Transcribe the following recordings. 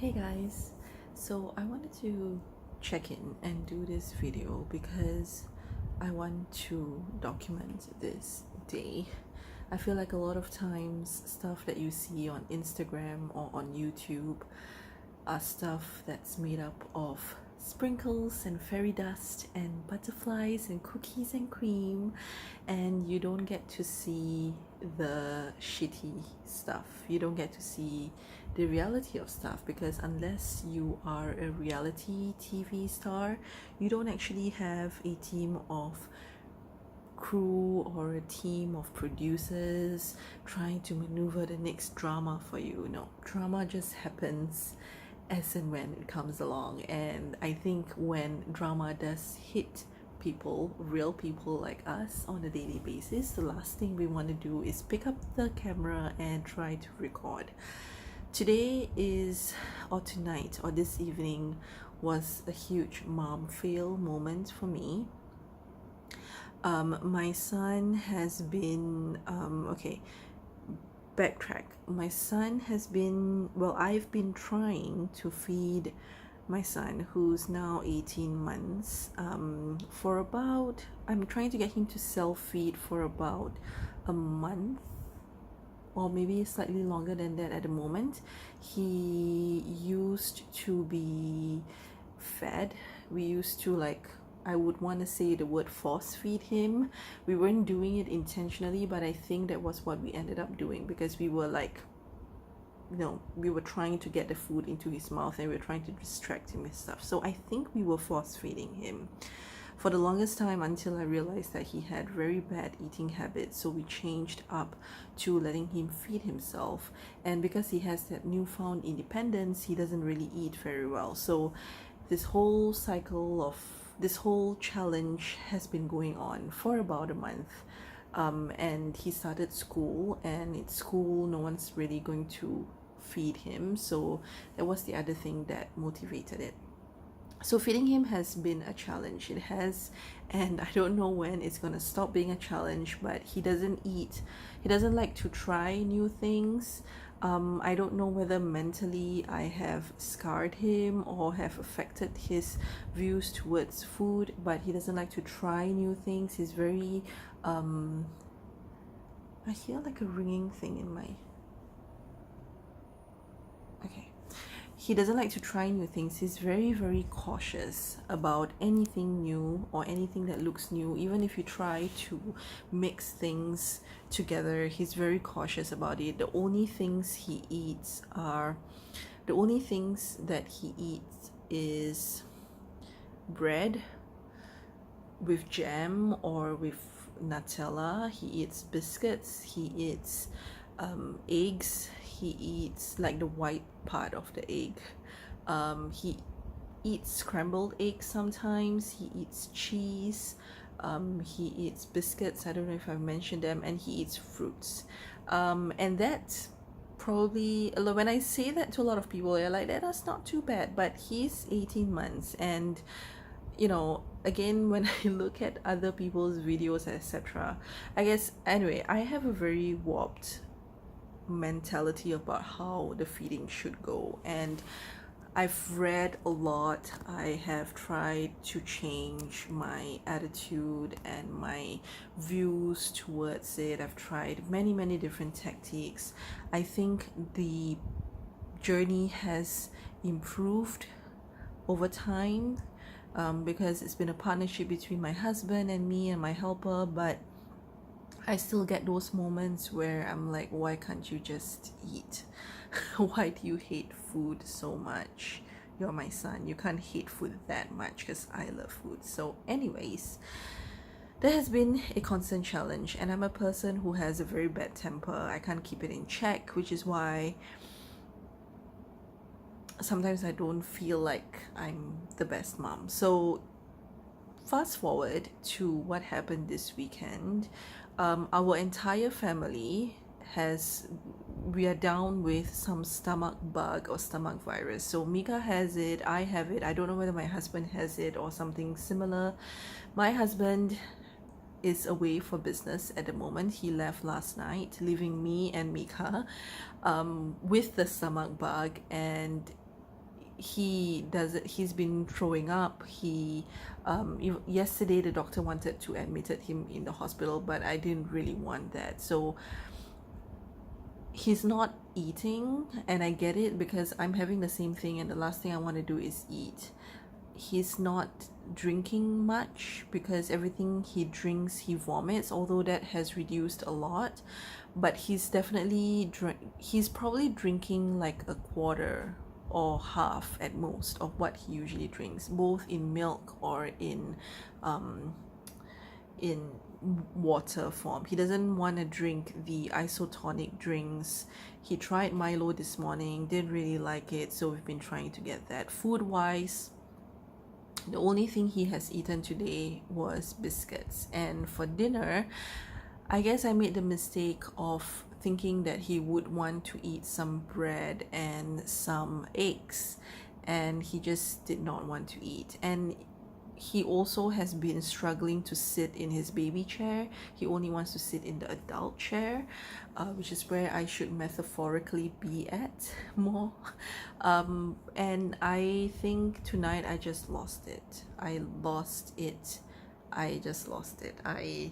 Hey guys, so I wanted to check in and do this video because I want to document this day. I feel like a lot of times stuff that you see on Instagram or on YouTube are stuff that's made up of sprinkles and fairy dust and butterflies and cookies and cream, and you don't get to see the shitty stuff. You don't get to see the reality of stuff because unless you are a reality TV star, you don't actually have a team of crew or a team of producers trying to maneuver the next drama for you. No, drama just happens as and when it comes along. And I think when drama does hit people, real people like us on a daily basis, the last thing we want to do is pick up the camera and try to record. Today is, or tonight, or this evening was a huge mom fail moment for me. My son has been, backtrack. My son has been, I've been trying to feed my son, who's now 18 months, for about, I'm trying to get him to self-feed for about a month, or maybe slightly longer than that at the moment. He used to be fed. We used to, I would want to say the word force feed him. We weren't doing it intentionally, but I think that was what we ended up doing because we were we were trying to get the food into his mouth and we were trying to distract him with stuff. So I think we were force feeding him for the longest time until I realized that he had very bad eating habits. So we changed up to letting him feed himself. And because he has that newfound independence, he doesn't really eat very well. So this whole challenge has been going on for about a month. And he started school, and at school no one's really going to feed him, so that was the other thing that motivated it. So feeding him has been a challenge. It has, and I don't know when it's gonna stop being a challenge, but he doesn't eat. He doesn't like to try new things. I don't know whether mentally I have scarred him or have affected his views towards food, but he doesn't like to try new things. He's very, I hear like a ringing thing in my, okay. He doesn't like to try new things. He's very, very cautious about anything new or anything that looks new. Even if you try to mix things together, he's very cautious about it. The only things that he eats is bread with jam or with Nutella. He eats biscuits. He eats eggs. He eats like the white part of the egg. He eats scrambled eggs sometimes. He eats cheese. He eats biscuits. I don't know if I've mentioned them. And he eats fruits. And that's probably, when I say that to a lot of people, they're like, that's not too bad. But he's 18 months, and again, when I look at other people's videos, etc., I guess, anyway, I have a very warped mentality about how the feeding should go, and I've read a lot. I have tried to change my attitude and my views towards it. I've tried many different tactics. I think the journey has improved over time, because it's been a partnership between my husband and me and my helper, but I still get those moments where I'm like, why can't you just eat? Why do you hate food so much? You're my son. You can't hate food that much because I love food. So anyways, there has been a constant challenge, and I'm a person who has a very bad temper. I can't keep it in check, which is why sometimes I don't feel like I'm the best mom. So fast forward to what happened this weekend. Our entire family we are down with some stomach bug or stomach virus. So Mika has it, I have it. I don't know whether my husband has it or something similar. My husband is away for business at the moment. He left last night, leaving me and Mika with the stomach bug, and he's been throwing up. Yesterday the doctor wanted to admitted him in the hospital, but I didn't really want that. So he's not eating, and I get it because I'm having the same thing, and the last thing I want to do is eat. He's not drinking much because everything he drinks he vomits, although that has reduced a lot. But he's definitely he's probably drinking like a quarter or half at most of what he usually drinks, both in milk or in water form. He doesn't want to drink the isotonic drinks. He tried Milo this morning, didn't really like it, so we've been trying to get that. Food wise, the only thing he has eaten today was biscuits, and for dinner I guess I made the mistake of thinking that he would want to eat some bread and some eggs, and he just did not want to eat. And he also has been struggling to sit in his baby chair. He only wants to sit in the adult chair, which is where I should metaphorically be at more. And I think tonight I just lost it. I just lost it. I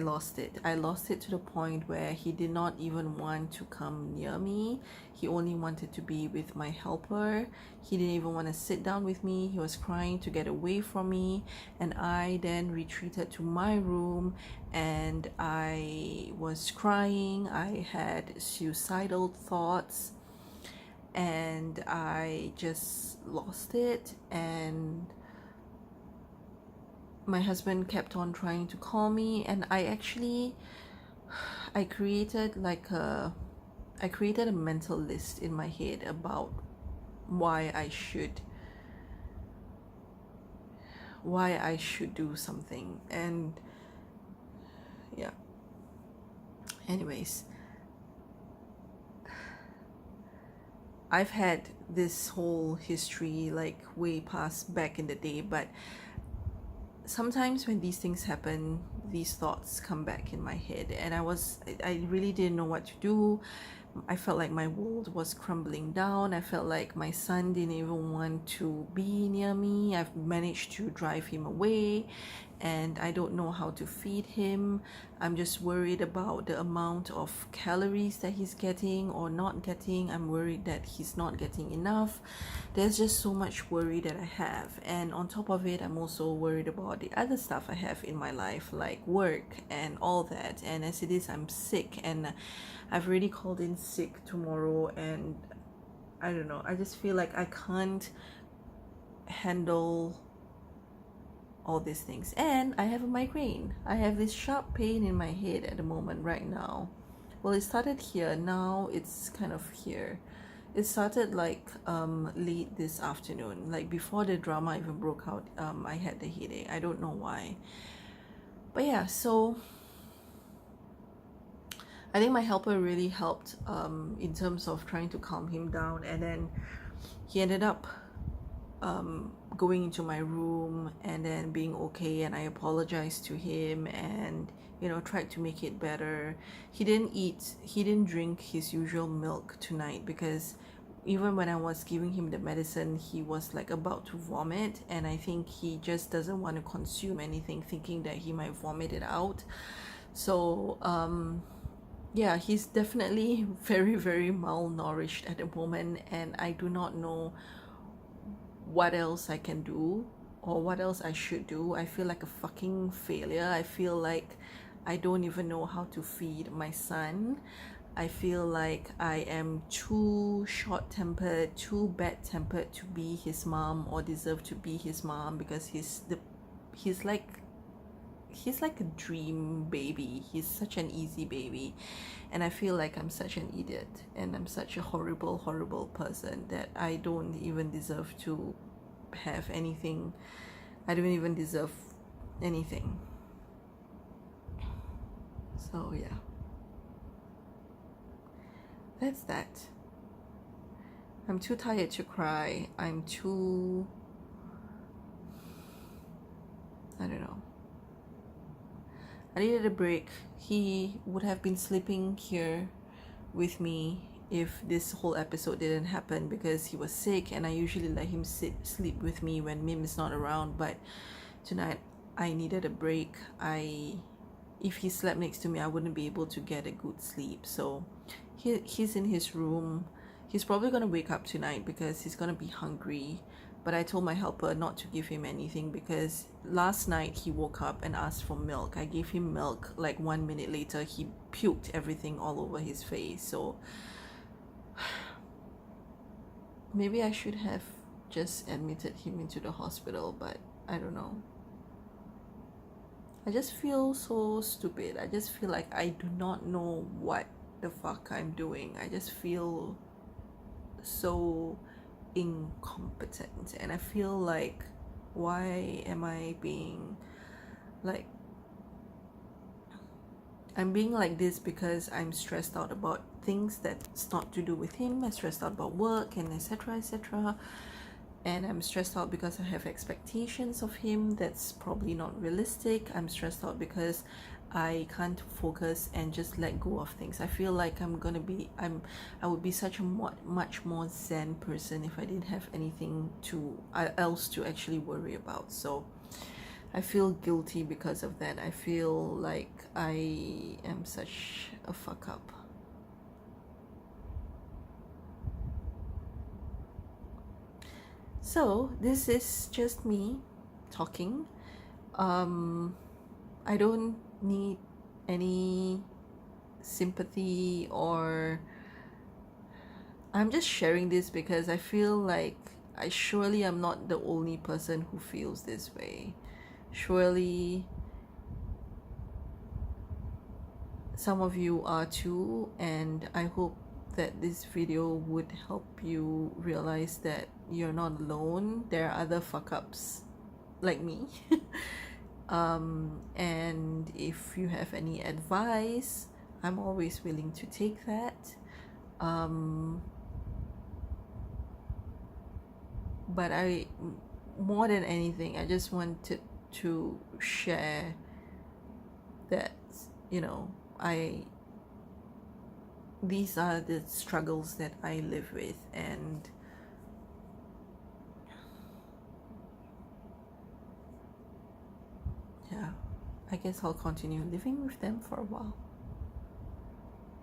lost it. I lost it to the point where he did not even want to come near me. He only wanted to be with my helper. He didn't even want to sit down with me. He was crying to get away from me. And I then retreated to my room and I was crying. I had suicidal thoughts and I just lost it. And my husband kept on trying to call me, and I created a mental list in my head about why I should do something. And yeah, anyways, I've had this whole history like way past back in the day, but sometimes when these things happen, these thoughts come back in my head, and I really didn't know what to do. I felt like my world was crumbling down. I felt like my son didn't even want to be near me. I've managed to drive him away and I don't know how to feed him. I'm just worried about the amount of calories that he's getting or not getting. I'm worried that he's not getting enough. There's just so much worry that I have, and on top of it, I'm also worried about the other stuff I have in my life, like work and all that. And as it is, I'm sick, and I've already called in sick tomorrow, and I don't know, I just feel like I can't handle all these things. And I have a migraine. I have this sharp pain in my head at the moment right now. Well, it started here, now it's kind of here. It started like late this afternoon, like before the drama even broke out. I had the headache. I don't know why, but yeah, so I think my helper really helped in terms of trying to calm him down. And then he ended up going into my room and then being okay, and I apologized to him and tried to make it better. He didn't drink his usual milk tonight, because even when I was giving him the medicine, he was like about to vomit, and I think he just doesn't want to consume anything, thinking that he might vomit it out. So yeah, he's definitely very, very malnourished at the moment, and I do not know what else I can do or what else I should do. I feel like a fucking failure. I feel like I don't even know how to feed my son. I feel like I am too short-tempered, too bad-tempered to be his mom or deserve to be his mom, because he's like a dream baby. He's such an easy baby, and I feel like I'm such an idiot and I'm such a horrible, horrible person that I don't even deserve to have anything. I don't even deserve anything. So yeah, that's that. I'm too tired to cry. I don't know. I needed a break. He would have been sleeping here with me if this whole episode didn't happen because he was sick, and I usually let him sleep with me when Mim is not around. But tonight I needed a break. If he slept next to me, I wouldn't be able to get a good sleep. So he's in his room. He's probably going to wake up tonight because he's going to be hungry. But I told my helper not to give him anything because last night he woke up and asked for milk. I gave him milk. Like 1 minute later, he puked everything all over his face. So maybe I should have just admitted him into the hospital, but I don't know. I just feel so stupid. I just feel like I do not know what the fuck I'm doing. I just feel so incompetent, and I feel like, why am I being like, I'm being like this because I'm stressed out about things that's not to do with him. I'm stressed out about work and etc. And I'm stressed out because I have expectations of him that's probably not realistic. I'm stressed out because I can't focus and just let go of things. I feel like I would be such a much more zen person if I didn't have anything else to actually worry about. So I feel guilty because of that. I feel like I am such a fuck up. So this is just me talking. I don't need any sympathy, or I'm just sharing this because I feel like I surely am not the only person who feels this way. Surely some of you are too, and I hope that this video would help you realize that you're not alone. There are other fuck ups like me. And if you have any advice, I'm always willing to take that. But more than anything, I just wanted to share that, these are the struggles that I live with, and yeah, I guess I'll continue living with them for a while.